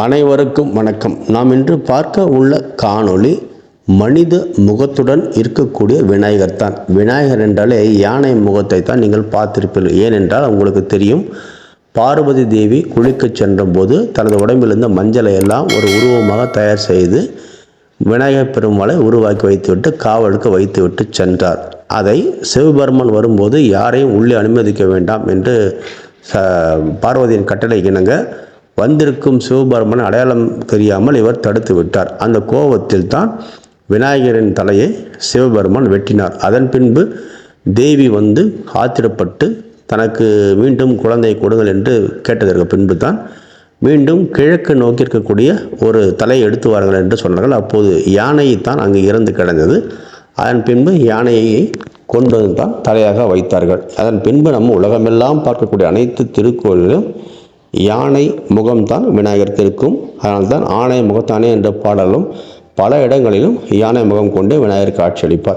அனைவருக்கும் வணக்கம். நாம் இன்று பார்க்க உள்ள காணொளி மனித முகத்துடன் இருக்கக்கூடிய விநாயகர் தான். விநாயகர் என்றாலே யானை முகத்தை தான் நீங்கள் பார்த்திருப்பீர்கள். ஏனென்றால் உங்களுக்கு தெரியும், பார்வதி தேவி குளிக்க சென்ற போது தனது உடம்பிலிருந்த மஞ்சளை எல்லாம் ஒரு உருவமாக தயார் செய்து விநாயகர் பெருமாளை உருவாக்கி வைத்துவிட்டு காவலுக்கு வைத்துவிட்டு சென்றார். அதை சிவபெருமான் வரும்போது யாரையும் உள்ளே அனுமதிக்க வேண்டாம் என்று பார்வதியின் கட்டளை இணங்க வந்திருக்கும் சிவபெருமான் அடையாளம் தெரியாமல் இவர் தடுத்து விட்டார். அந்த கோபத்தில் தான் விநாயகரின் தலையை சிவபெருமான் வெட்டினார். அதன் பின்பு தேவி வந்து ஆத்திரப்பட்டு தனக்கு மீண்டும் குழந்தை கொடுங்கள் என்று கேட்டதற்கு பின்பு தான் மீண்டும் கிழக்கு நோக்கி இருக்கக்கூடிய ஒரு தலையை எடுத்து வாருங்கள் என்று சொன்னார்கள். அப்போது யானையைத்தான் அங்கு இறந்து கிடந்தது. அதன் பின்பு யானையை கொண்டு வந்து தான் தலையாக வைத்தார்கள். அதன் பின்பு நம்ம உலகமெல்லாம் பார்க்கக்கூடிய அனைத்து திருக்கோயிலும் யானை முகம்தான் விநாயகருக்கு இருக்கும். அதனால்தான் ஆணை முகத்தானே என்ற பாடலும் பல இடங்களிலும் யானை முகம் கொண்டு விநாயகருக்கு காட்சியளிப்பார்.